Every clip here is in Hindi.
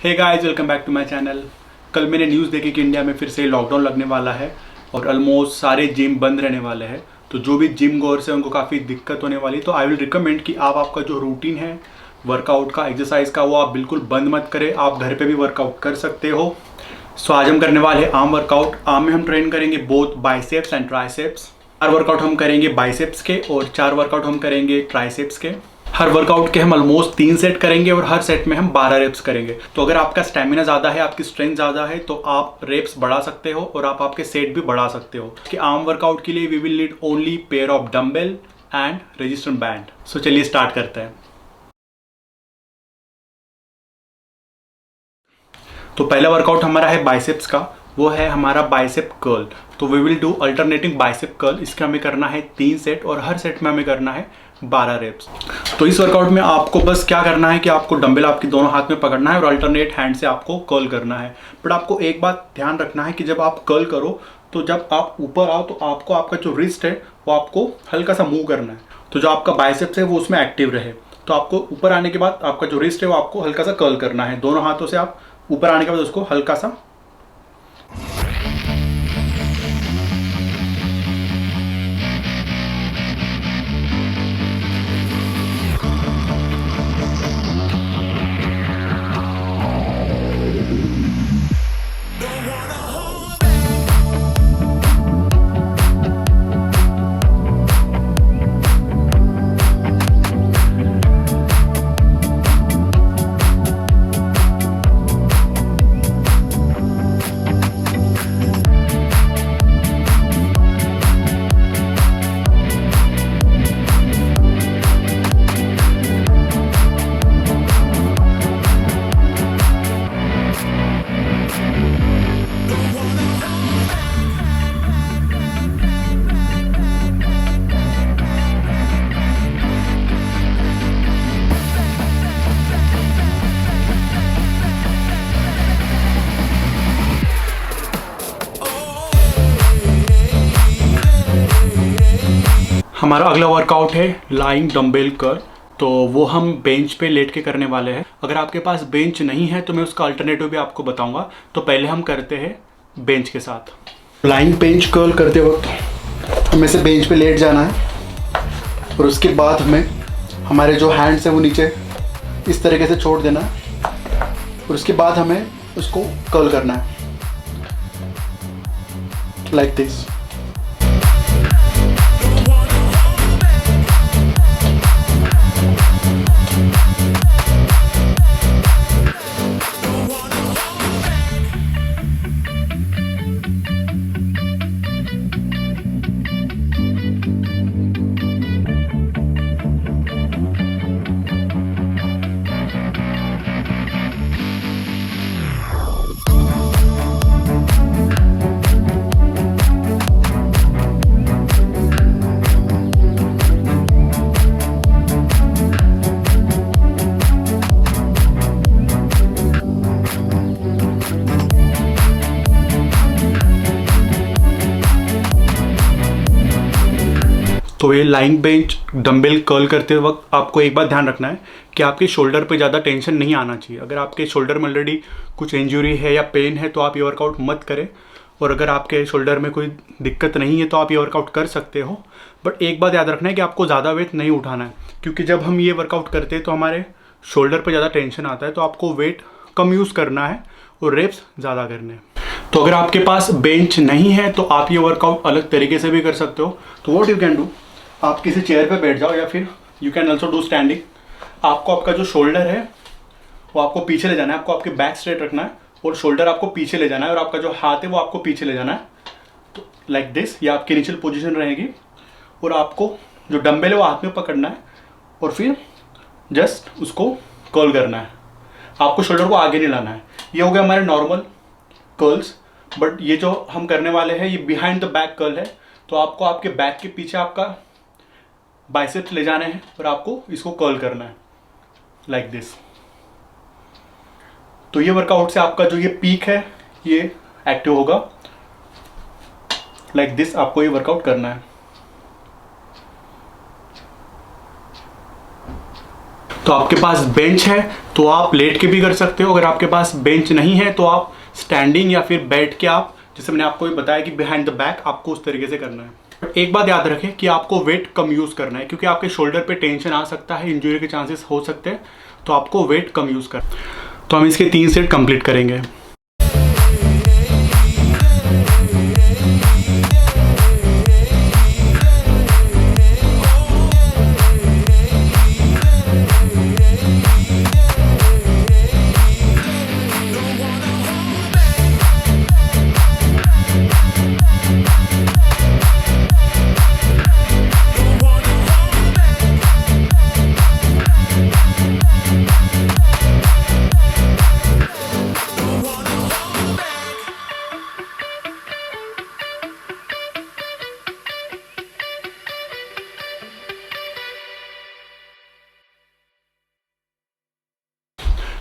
Hey guys, welcome back to my channel. कल मैंने न्यूज़ देखी कि इंडिया में फिर से लॉकडाउन लगने वाला है और ऑलमोस्ट सारे जिम बंद रहने वाले हैं। तो जो भी जिम गोअर्स हैं उनको काफ़ी दिक्कत होने वाली। तो आई विल रिकमेंड कि आप आपका जो रूटीन है वर्कआउट का, एक्सरसाइज का, वो आप बिल्कुल बंद मत करें। आप घर पे भी वर्कआउट कर सकते हो। सो आज हम करने वाले हैं आर्म वर्कआउट। आर्म में हम ट्रेन करेंगे both biceps and triceps. 4 workout हम करेंगे बाइसेप्स के और 4 वर्कआउट हम करेंगे ट्राइसेप्स के। हर वर्कआउट के हम ऑलमोस्ट 3 सेट करेंगे और हर सेट में हम 12 रेप्स करेंगे। तो अगर आपका स्टेमिना ज़्यादा है, आपकी स्ट्रेंथ ज़्यादा है, तो आप रेप्स बढ़ा सकते हो और आप आपके सेट भी बढ़ा सकते हो। कि आर्म वर्कआउट के लिए we will need only pair of dumbbell and resistance band. So चलिए स्टार्ट करते हैं। तो पहला वर्कआउट हमारा है बाइसेप्स का, वो है हमारा बाइसेप कर्ल। तो we will do alternating bicep curl. इसका हमें करना है 3 सेट और हर सेट में हमें करना है 12 रेप्स। तो इस वर्कआउट में आपको बस क्या करना है कि आपको डंबल आपकी दोनों हाथ में पकड़ना है और अल्टरनेट हैंड से आपको कर्ल करना है। बट आपको एक बात ध्यान रखना है कि जब आप कर्ल करो तो जब आप ऊपर आओ तो आपको आपका जो रिस्ट है वो आपको हल्का सा मूव करना है, तो जो आपका बाइसेप्स है वो उसमें एक्टिव रहे। तो आपको ऊपर आने के बाद आपका जो रिस्ट है वो आपको हल्का सा कर्ल करना है। दोनों हाथों से आप ऊपर आने के बाद उसको हल्का सा। हमारा अगला वर्कआउट है लाइंग डंबल कर्ल। तो वो हम बेंच पे लेट के करने वाले हैं। अगर आपके पास बेंच नहीं है तो मैं उसका अल्टरनेटिव भी आपको बताऊंगा। तो पहले हम करते हैं बेंच के साथ। लाइंग बेंच कर्ल करते वक्त हमें से बेंच पे लेट जाना है और उसके बाद हमें हमारे जो हैंड्स हैं वो नीचे इस तरीके से छोड़ देना है और उसके बाद हमें उसको कर्ल करना है लाइक दिस। तो ये लाइंग बेंच डंबल कर्ल करते वक्त आपको एक बात ध्यान रखना है कि आपके शोल्डर पे ज़्यादा टेंशन नहीं आना चाहिए। अगर आपके शोल्डर में ऑलरेडी कुछ इंजरी है या पेन है तो आप ये वर्कआउट मत करें। और अगर आपके शोल्डर में कोई दिक्कत नहीं है तो आप ये वर्कआउट कर सकते हो। बट एक बात याद रखना है कि आपको ज़्यादा वेट नहीं उठाना है, क्योंकि जब हम ये वर्कआउट करते हैं तो हमारे शोल्डर पर ज़्यादा टेंशन आता है। तो आपको वेट कम यूज़ करना है और रेप्स ज़्यादा करने हैं। तो अगर आपके पास बेंच नहीं है तो आप ये वर्कआउट अलग तरीके से भी कर सकते हो। तो व्हाट यू कैन डू, आप किसी चेयर पे बैठ जाओ या फिर you can also do standing. आपको आपका जो शोल्डर है वो आपको पीछे ले जाना है। आपको आपके बैक स्ट्रेट रखना है और शोल्डर आपको पीछे ले जाना है और आपका जो हाथ है वो आपको पीछे ले जाना है। तो लाइक दिस, ये आपकी इनिशियल पोजीशन रहेगी और आपको जो डंबल है वो हाथ में पकड़ना है और फिर जस्ट उसको कर्ल करना है। आपको शोल्डर को आगे नहीं लाना है। ये हो गया हमारे नॉर्मल कर्ल्स। बट ये जो हम करने वाले हैं ये बिहाइंड द बैक कर्ल है। तो आपको आपके बैक के पीछे आपका बाइसेप्स ले जाने हैं और आपको इसको कर्ल करना है लाइक दिस। तो ये वर्कआउट से आपका जो ये पीक है ये एक्टिव होगा लाइक दिस। आपको ये वर्कआउट करना है। तो आपके पास बेंच है तो आप लेट के भी कर सकते हो, अगर आपके पास बेंच नहीं है तो आप स्टैंडिंग या फिर बैठ के आप, जैसे मैंने आपको बताया कि बिहाइंड द बैक आपको उस तरीके से करना है। एक बात याद रखें कि आपको वेट कम यूज़ करना है, क्योंकि आपके शोल्डर पे टेंशन आ सकता है, इंजरी के चांसेस हो सकते हैं, तो आपको वेट कम यूज़ करना है। तो हम इसके 3 सेट कंप्लीट करेंगे।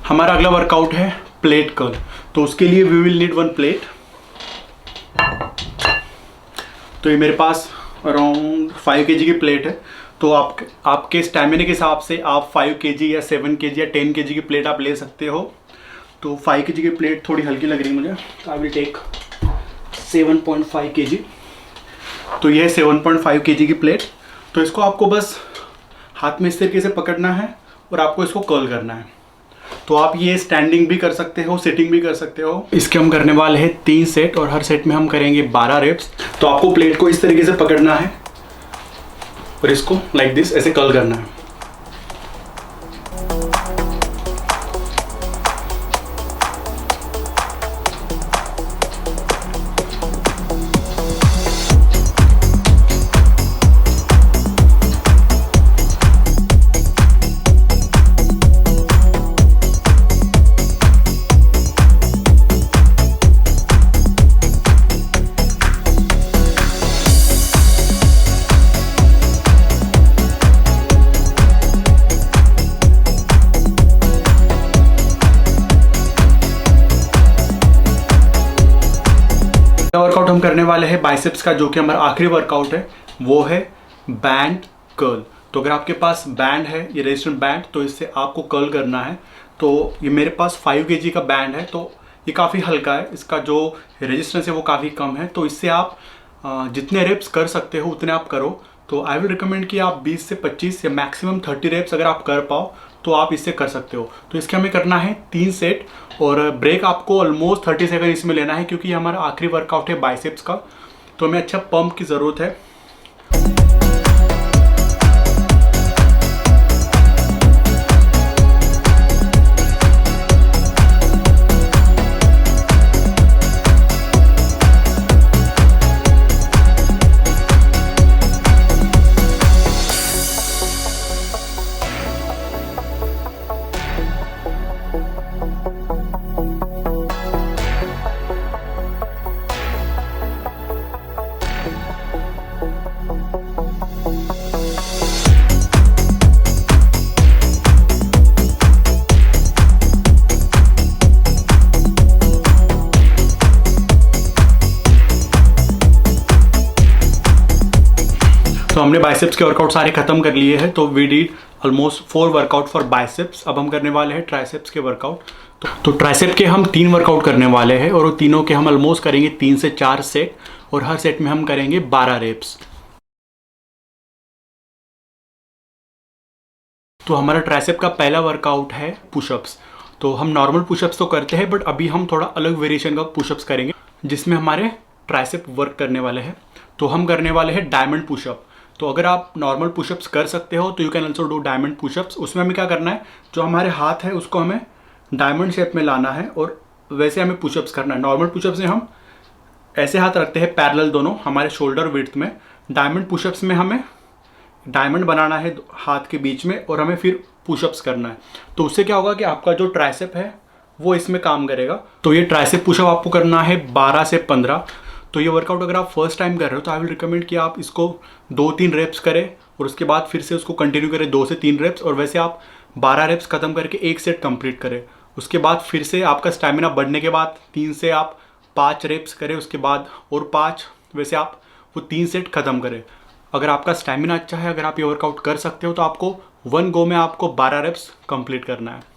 हमारा अगला वर्कआउट है प्लेट कर्ल। तो उसके लिए वी विल नीड 1 प्लेट। तो ये मेरे पास अराउंड 5 kg की प्लेट है। तो आपके स्टैमिना के हिसाब से आप 5 kg या 7 kg या 10 kg की प्लेट आप ले सकते हो। तो 5 kg की प्लेट थोड़ी हल्की लग रही है मुझे, तो आई विल टेक 7.5 kg। तो ये है 7.5 kg की प्लेट। तो इसको आपको बस हाथ में इस तरीके से पकड़ना है और आपको इसको कर्ल करना है। तो आप ये स्टैंडिंग भी कर सकते हो, सिटिंग भी कर सकते हो। इसके हम करने वाले हैं 3 सेट और हर सेट में हम करेंगे 12 रेप्स। तो आपको प्लेट को इस तरीके से पकड़ना है और इसको लाइक दिस ऐसे कर्ल करना है। वर्कआउट हम करने वाले हैं बाइसेप्स का, जो कि हमारा आखिरी वर्कआउट है, वो है बैंड कर्ल। तो अगर आपके पास बैंड है, ये रेजिस्टेंस बैंड, तो इससे आपको कर्ल करना है। तो ये मेरे पास 5 kg का बैंड है, तो ये काफ़ी हल्का है, इसका जो रेजिस्टेंस है वो काफ़ी कम है। तो इससे आप जितने रेप्स कर सकते हो उतने आप करो। तो आई विल रिकमेंड कि आप 20 से 25 या मैक्सिमम 30 रेप्स अगर आप कर पाओ तो आप इससे कर सकते हो। तो इसके हमें करना है 3 सेट और ब्रेक आपको ऑलमोस्ट 30 सेकंड इसमें लेना है, क्योंकि हमारा आखिरी वर्कआउट है बाइसेप्स का। तो हमें अच्छा पंप की ज़रूरत है। तो हमने बाइसेप्स के वर्कआउट सारे खत्म कर लिए हैं। तो we did almost 4 workout for biceps. अब हम करने वाले हैं ट्राइसेप्स के वर्कआउट। तो ट्राइसेप के हम 3 वर्कआउट करने वाले हैं और वो तीनों के हम ऑलमोस्ट करेंगे 3 से 4 सेट और हर सेट में हम करेंगे 12 रेप्स। तो हमारा ट्राइसेप का पहला वर्कआउट है पुशअप्स। तो हम नॉर्मल पुशअप्स तो करते हैं, बट अभी हम थोड़ा अलग वेरिएशन का पुशअप्स करेंगे जिसमें हमारे ट्राइसेप वर्क करने वाले हैं। तो हम करने वाले हैं डायमंड पुशअप। तो अगर आप नॉर्मल पुशअप्स कर सकते हो तो you can also do diamond pushups. उसमें हमें क्या करना है, जो हमारे हाथ है उसको हमें डायमंड शेप में लाना है और वैसे हमें पुशअप्स करना है। नॉर्मल पुशअप्स में हम ऐसे हाथ रखते हैं पैरेलल दोनों हमारे शोल्डर विड्थ में। डायमंड पुशअप्स में हमें डायमंड बनाना है हाथ के बीच में और हमें फिर पुशअप्स करना है। तो उससे क्या होगा कि आपका जो ट्राइसेप है वो इसमें काम करेगा। तो ये ट्राइसेप पुशअप आपको करना है 12 से 15। तो ये वर्कआउट अगर आप फर्स्ट टाइम कर रहे हो तो आई विल रिकमेंड कि आप इसको 2-3 रेप्स करें और उसके बाद फिर से उसको कंटिन्यू करें 2 से 3 रेप्स, और वैसे आप 12 रेप्स खत्म करके एक सेट कंप्लीट करें। उसके बाद फिर से आपका स्टैमिना बढ़ने के बाद 3 से आप 5 रेप्स करें, उसके बाद और 5, वैसे आप वो 3 सेट खत्म करें। अगर आपका स्टैमिना अच्छा है, अगर आप ये वर्कआउट कर सकते हो तो आपको 1 गो में आपको 12 रेप्स कंप्लीट करना है।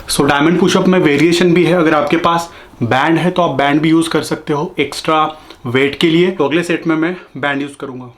सो डायमंड पुशअप में वेरिएशन भी है। अगर आपके पास बैंड है तो आप बैंड भी यूज़ कर सकते हो एक्स्ट्रा वेट के लिए। तो अगले सेट में मैं बैंड यूज़ करूँगा।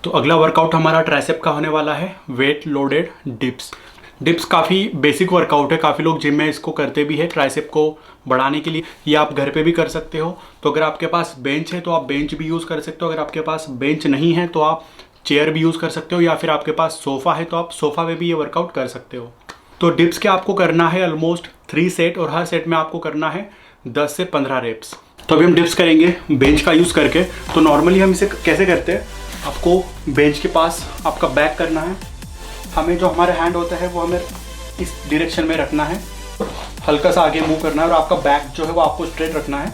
तो अगला वर्कआउट हमारा ट्राइसेप का होने वाला है वेट लोडेड डिप्स। डिप्स काफ़ी बेसिक वर्कआउट है, काफ़ी लोग जिम में इसको करते भी है ट्राइसेप को बढ़ाने के लिए। ये आप घर पे भी कर सकते हो। तो अगर आपके पास बेंच है तो आप बेंच भी यूज़ कर सकते हो। अगर आपके पास बेंच नहीं है तो आप चेयर भी यूज़ कर सकते हो, या फिर आपके पास सोफ़ा है तो आप सोफ़ा पे भी ये वर्कआउट कर सकते हो। तो डिप्स के आपको करना है ऑलमोस्ट 3 सेट, और हर सेट में आपको करना है 10 से 15 रेप्स। तो अभी हम डिप्स करेंगे बेंच का यूज़ करके। तो नॉर्मली हम इसे कैसे करते हैं, आपको बेंच के पास आपका बैक करना है। हमें जो हमारा हैंड होता है वो हमें इस डायरेक्शन में रखना है, हल्का सा आगे मूव करना है, और आपका बैक जो है वो आपको स्ट्रेट रखना है।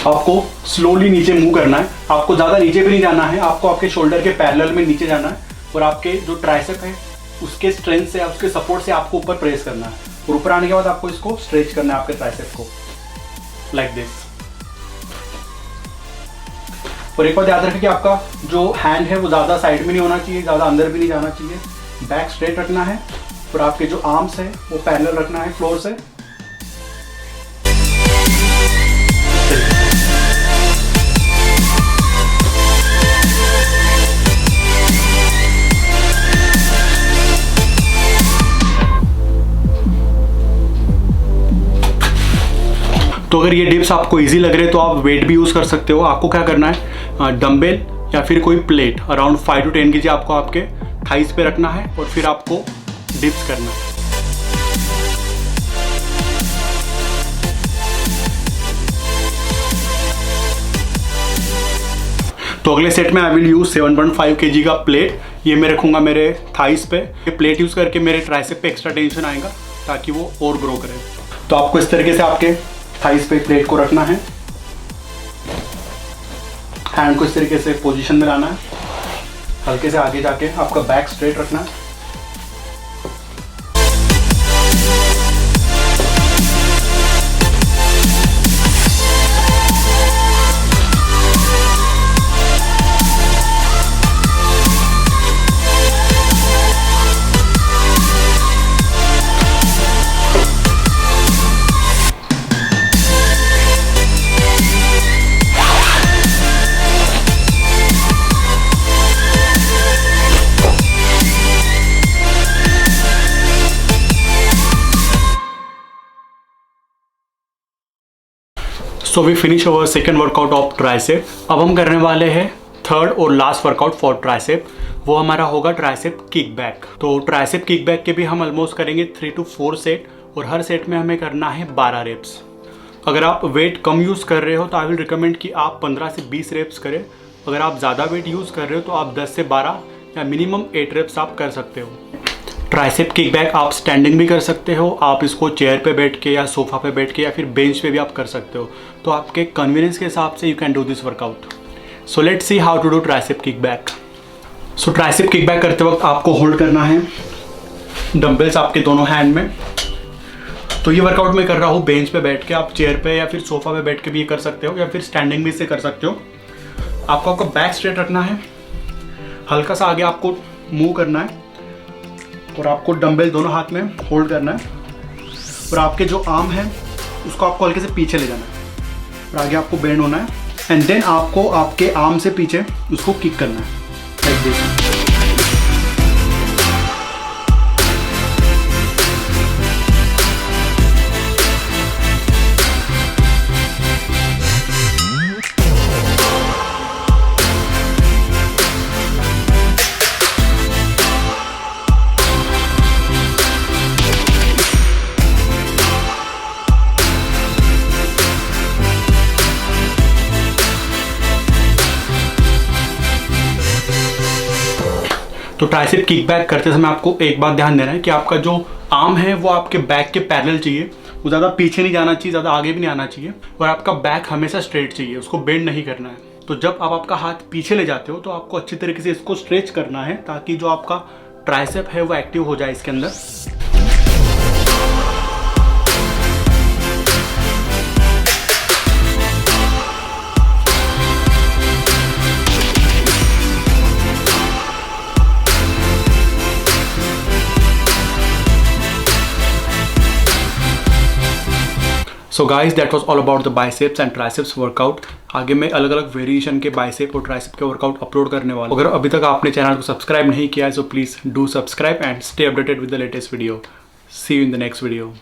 आपको स्लोली नीचे मूव करना है। आपको ज़्यादा नीचे भी नहीं जाना है, आपको आपके शोल्डर के पैरेलल में नीचे जाना है, और आपके जो ट्राइसेप है उसके स्ट्रेंथ से, उसके सपोर्ट से आपको ऊपर प्रेस करना है, और ऊपर आने के बाद आपको इसको स्ट्रेच करना है आपके ट्राइसेप को, लाइक दिस। और एक बात याद रखें कि आपका जो हैंड है वो ज़्यादा साइड में नहीं होना चाहिए, ज़्यादा अंदर भी नहीं जाना चाहिए। बैक स्ट्रेट रखना है, और आपके जो आर्म्स है वो पैरेलल रखना है फ्लोर से। तो अगर ये डिप्स आपको इजी लग रहे हैं तो आप वेट भी यूज़ कर सकते हो। आपको क्या करना है, डंबल या फिर कोई प्लेट अराउंड 5 to 10 kg आपको आपके थाइस पे रखना है, और फिर आपको डिप्स करना है। तो अगले सेट में आई विल यूज़ 7.5 kg का प्लेट। ये मैं रखूँगा मेरे थाइस पे। ये प्लेट यूज़ करके मेरे ट्राइसेप पे एक्स्ट्रा टेंशन आएगा ताकि वो और ग्रो करे। तो आपको इस तरीके से आपके थाइस पे प्लेट को रखना है, हैंड को इस तरीके से पोजीशन में लाना है, हल्के से आगे जाके आपका बैक स्ट्रेट रखना है। So we finish our second workout of tricep. अब हम करने वाले हैं थर्ड और लास्ट वर्कआउट फॉर ट्राइसेप। वो हमारा होगा ट्राइसेप किक बैक। तो ट्राइसेप किक बैक के भी हम ऑलमोस्ट करेंगे 3 to 4 सेट, और हर सेट में हमें करना है 12 रेप्स। अगर आप वेट कम यूज़ कर रहे हो तो आई विल रिकमेंड कि आप 15 से 20 रेप्स करें। अगर आप ज़्यादा वेट यूज़ कर रहे हो तो आप 10 से 12 या मिनिमम 8 रेप्स आप कर सकते हो। ट्राइसेप किक बैक आप स्टैंडिंग भी कर सकते हो, आप इसको चेयर पे बैठ के या सोफ़ा पे बैठ के या फिर बेंच पे भी आप कर सकते हो। तो आपके कन्वीनियंस के हिसाब से you can do this workout. So let's see how to do tricep kick back. So tricep kick back करते वक्त आपको होल्ड करना है डंबल्स आपके दोनों हैंड में। तो ये वर्कआउट मैं कर रहा हूँ बेंच पे बैठ के, आप चेयर पे या फिर सोफ़ा पे बैठ के भी ये कर सकते हो, या फिर स्टैंडिंग भी इसे कर सकते हो। आपको आपका बैक स्ट्रेट रखना है, हल्का सा आगे आपको मूव करना है, और आपको डंबल दोनों हाथ में होल्ड करना है, और आपके जो आर्म है उसको आपको हल्के से पीछे ले जाना है और आगे आपको बेंड होना है एंड देन आपको आपके आर्म से पीछे उसको किक करना है लाइक दिस। तो ट्राइसेप किक बैक करते समय आपको एक बात ध्यान देना है कि आपका जो आर्म है वो आपके बैक के पैरेलल चाहिए, वो ज़्यादा पीछे नहीं जाना चाहिए, ज़्यादा आगे भी नहीं आना चाहिए और आपका बैक हमेशा स्ट्रेट चाहिए, उसको बेंड नहीं करना है। तो जब आप आपका हाथ पीछे ले जाते हो तो आपको अच्छी तरीके से इसको स्ट्रेच करना है ताकि जो आपका ट्राइसेप है वो एक्टिव हो जाए इसके अंदर। So guys that was all about the biceps and triceps workout. आगे मैं अलग अलग वेरिएशन के बाइसेप और ट्राइसेप के वर्कआउट अपलोड करने वाला हूँ। अगर अभी तक आपने चैनल को सब्सक्राइब नहीं किया है so please do subscribe and stay updated with the latest video. See you in the next video.